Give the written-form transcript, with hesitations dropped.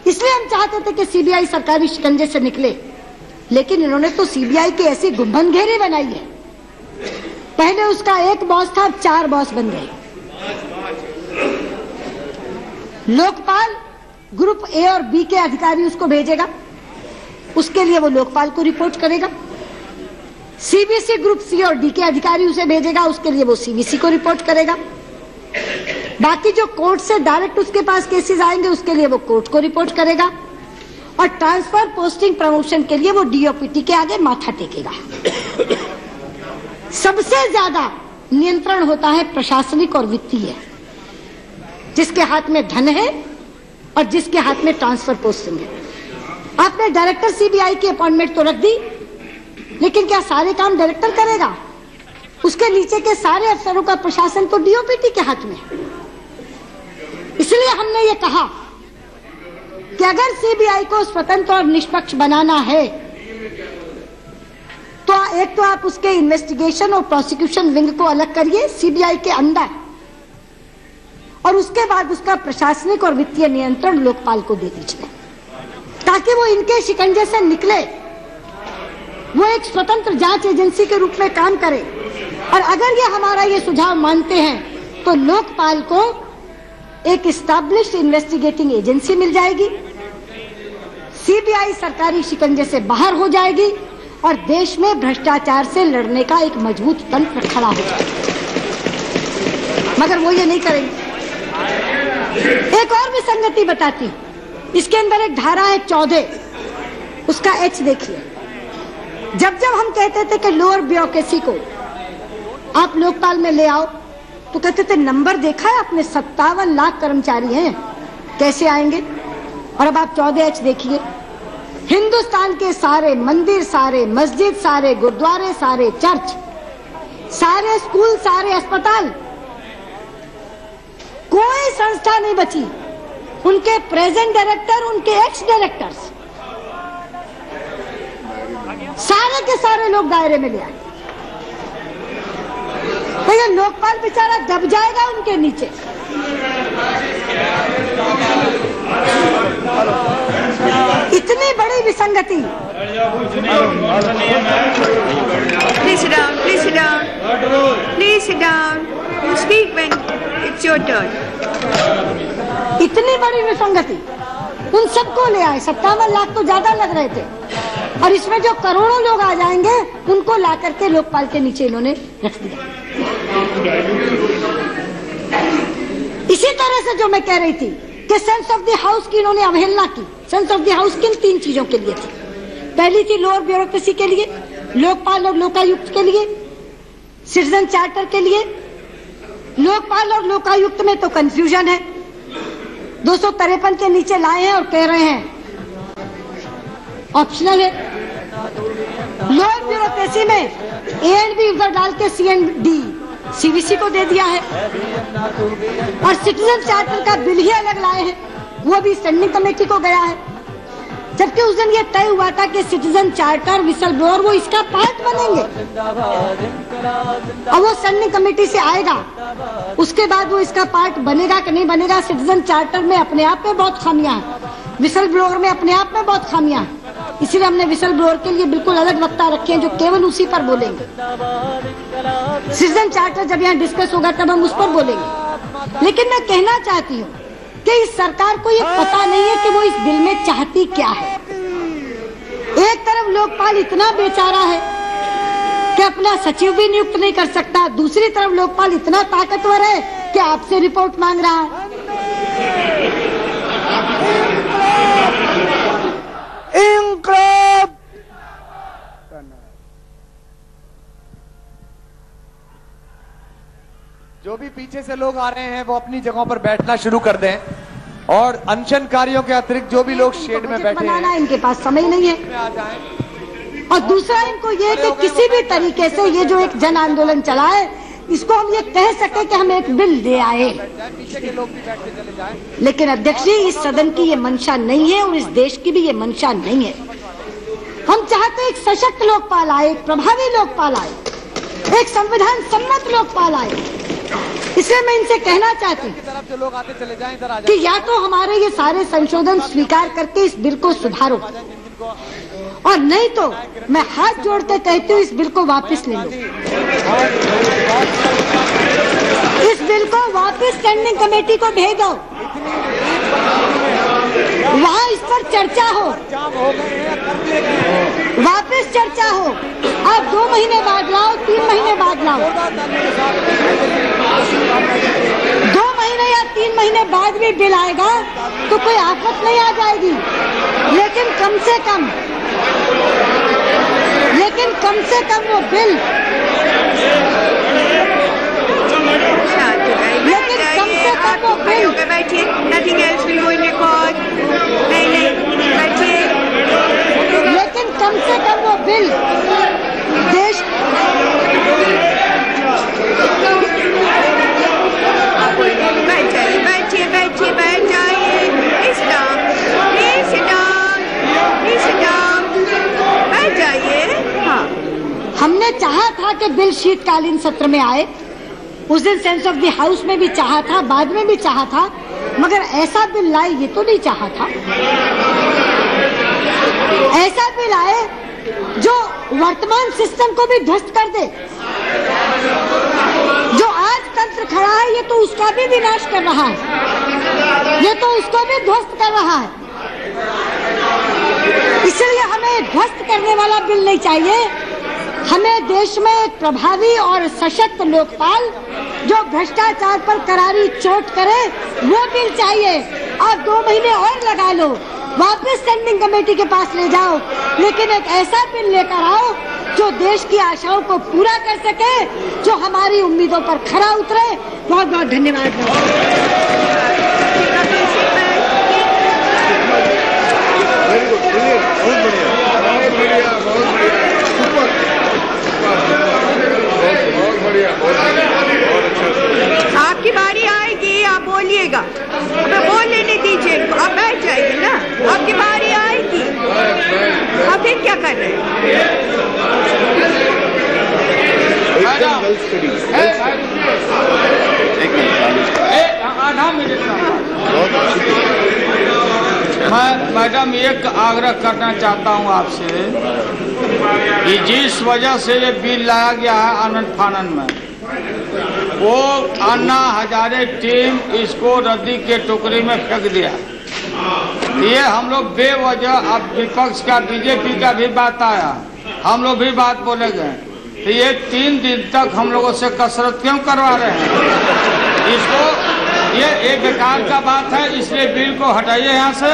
इसलिए हम चाहते थे कि सीबीआई सरकारी शिकंजे से निकले, लेकिन इन्होंने तो सीबीआई की ऐसी गुम्बन घेरी बनाई है। पहले उसका एक बॉस था, अब 4 बॉस बन गए। लोकपाल ग्रुप ए और बी के अधिकारी उसको भेजेगा, उसके लिए वो लोकपाल को रिपोर्ट करेगा। सीबीसी ग्रुप सी और डी के अधिकारी उसे भेजेगा, उसके लिए वो सीबीसी को रिपोर्ट करेगा। बाकी जो कोर्ट से डायरेक्ट उसके पास केसेस आएंगे, उसके लिए वो कोर्ट को रिपोर्ट करेगा। और ट्रांसफर, पोस्टिंग, प्रमोशन के लिए वो डीओपीटी के आगे माथा टेकेगा। सबसे ज्यादा नियंत्रण होता है प्रशासनिक और वित्तीय, जिसके हाथ में धन है और जिसके हाथ में ट्रांसफर पोस्टिंग है। आपने डायरेक्टर सीबीआई की अपॉइंटमेंट तो रख दी, लेकिन क्या सारे काम डायरेक्टर करेगा? उसके नीचे के सारे अफसरों का प्रशासन तो डीओपीटी के हाथ में है। इसलिए हमने ये कहा कि अगर सीबीआई को स्वतंत्र और निष्पक्ष बनाना है, तो एक तो आप उसके इन्वेस्टिगेशन और प्रोसिक्यूशन विंग को अलग करिए सीबीआई के अंदर, और उसके बाद उसका प्रशासनिक और वित्तीय नियंत्रण लोकपाल को दे दीजिए, ताकि वो इनके शिकंजे से निकले, वो एक स्वतंत्र जांच एजेंसी के रूप में काम करे। और अगर ये हमारा ये सुझाव मानते हैं, तो लोकपाल को एक एस्टैब्लिश्ड इन्वेस्टिगेटिंग एजेंसी मिल जाएगी, सीबीआई सरकारी शिकंजे से बाहर हो जाएगी और देश में भ्रष्टाचार से लड़ने का एक मजबूत तंत्र खड़ा हो जाएगा। मगर वो ये नहीं करेंगे। एक और भी संगति बताती, इसके अंदर एक धारा है 14, उसका H देखिए। जब जब हम कहते थे कि लोअर ब्यूरोक्रेसी को आप लोकपाल में ले आओ, तो कहते थे नंबर देखा है आपने, 57 लाख कर्मचारी हैं, कैसे आएंगे? और अब आप 14H देखिए। हिंदुस्तान के सारे मंदिर, सारे मस्जिद, सारे गुरुद्वारे, सारे चर्च, सारे स्कूल, सारे अस्पताल, कोई संस्था नहीं बची, उनके प्रेजेंट डायरेक्टर, उनके एक्स डायरेक्टर्स, सारे के सारे लोग दायरे में ले आए। तो ये लोकपाल बेचारा दब जाएगा उनके नीचे। इतनी बड़ी विसंगति। Please sit down. Please sit down. Please sit down. You speak when it's your turn. इतनी बड़ी विसंगति उन सबको ले आए। 57 लाख तो ज्यादा लग रहे थे, और इसमें जो करोड़ों लोग आ जाएंगे, उनको ला करके लोकपाल के नीचे इन्होंने रख दिया। इसी तरह से जो मैं कह रही थी कि सेंस ऑफ द हाउस की इन्होंने अवहेलना की। सेंस ऑफ द हाउस किन 3 चीजों के लिए थी? पहली थी लोअर ब्यूरोक्रेसी के लिए, लोकपाल और लोकायुक्त के लिए, सिटीजन चार्टर के लिए। लोकपाल और लोकायुक्त में तो कंफ्यूजन है, 253 के नीचे लाए हैं और कह रहे हैं ऑप्शनल है। लोअर ब्यूरोक्रेसी में ए एंड बी उधर डाल के सी एंड डी सीबीसी को दे दिया है, और सिटीजन चार्टर का बिल ही अलग लाए हैं, वो भी स्टैंडिंग कमेटी को गया है। जबकि उस दिन ये तय हुआ था कि सिटीजन चार्टर, विसल ब्लोअर, वो इसका पार्ट बनेंगे, और वो स्टैंडिंग कमेटी से आएगा। उसके बाद वो इसका पार्ट बनेगा कि नहीं बनेगा। सिटीजन चार्टर में अपने आप में बहुत खामियां हैं, विसल ब्लोअर में अपने आप में बहुत खामियां हैं। इसीलिए हमने विसल ब्लोअर के लिए बिल्कुल अलग वक्ता रखे हैं, जो केवल उसी पर बोलेंगे। सिटीजन चार्टर जब यहाँ डिस्कस होगा तब हम उस पर बोलेंगे। लेकिन मैं कहना चाहती हूँ कि इस सरकार को ये पता नहीं है कि वो इस बिल में चाहती क्या है। एक तरफ लोकपाल इतना बेचारा है कि अपना सचिव भी नियुक्त नहीं कर सकता, दूसरी तरफ लोकपाल इतना ताकतवर है कि आपसे रिपोर्ट मांग रहा है। इंकलाब जो भी पीछे से लोग आ रहे हैं वो अपनी जगहों पर बैठना शुरू कर दें, और अनशनकारियों के अतिरिक्त जो भी लोग शेड में बैठे हैं, इनके पास समय नहीं है। आ जाएं। और दूसरा इनको ये कि किसी भी तरीके से ये जो एक जन आंदोलन चला है, इसको हम ये कह सके कि हम एक बिल ले आए। पीछे के लोग भी बैठते चले जाएं। लेकिन अध्यक्ष जी, इस सदन की ये मंशा नहीं है और इस देश की भी ये मंशा नहीं है। हम चाहते एक सशक्त लोकपाल आए, एक प्रभावी लोकपाल आए, एक संविधान सम्मत लोकपाल आए। इसलिए मैं इनसे कहना चाहती हूँ की तरफ जो लोग आते चले जाएं, इधर आ कि या तो हमारे ये सारे संशोधन स्वीकार करके इस बिल को सुधारो, और नहीं तो मैं हाथ जोड़ के कहती हूँ इस बिल को वापस ले लो। इस बिल को वापस स्टैंडिंग कमेटी को भेज दो, वहाँ इस पर चर्चा हो, वापस चर्चा हो। आप 2 महीने बाद लाओ, 3 महीने बाद लाओ, 2 महीने या 3 महीने बाद भी बिल आएगा तो कोई आफत नहीं आ जाएगी, लेकिन कम से कम वो बिल, लेकिन कम से कम वो बिल, बैठिए, nothing else will go in record. नहीं, बैठिए। लेकिन कम से कम वो बिल देश, बैठिए, बैठ जाइए। Sit down, बैठ जाइए। हाँ, हमने चाहा था कि बिल शीतकालीन सत्र में आए, उस दिन सेंस ऑफ द हाउस में भी चाहा था, बाद में भी चाहा था, मगर ऐसा बिल लाए ये तो नहीं चाहा था। ऐसा बिल आए जो वर्तमान सिस्टम को भी ध्वस्त कर दे। जो आज तंत्र खड़ा है ये तो उसका भी विनाश कर रहा है, ये तो उसको भी ध्वस्त कर रहा है। इसलिए हमें ध्वस्त करने वाला बिल नहीं चाहिए, हमें देश में एक प्रभावी और सशक्त लोकपाल जो भ्रष्टाचार पर करारी चोट करे वो बिल चाहिए। आप 2 महीने और लगा लो, वापस स्टैंडिंग कमेटी के पास ले जाओ, लेकिन एक ऐसा बिल लेकर आओ जो देश की आशाओं को पूरा कर सके, जो हमारी उम्मीदों पर खरा उतरे। बहुत बहुत धन्यवाद। आपकी बारी आएगी, आप बोलिएगा, हमें बोल लेने दीजिए इनको। आप बैठ जाइए ना, आपकी बारी आएगी। आप फिर क्या कर रहे हैं? मैं मैडम ये आग्रह करना चाहता हूँ आपसे कि जिस वजह से ये बिल लाया गया है आनंद फानन में, वो अन्ना हजारे टीम इसको रद्दी के टुकड़ी में फेंक दिया। ये हम लोग बेवजह, अब विपक्ष का बीजेपी का भी बात आया, हम लोग भी बात बोलेंगे, तो ये 3 दिन तक हम लोगों से कसरत क्यों करवा रहे हैं? इसको ये बेकार का बात है, इसलिए बिल को हटाइए यहाँ से।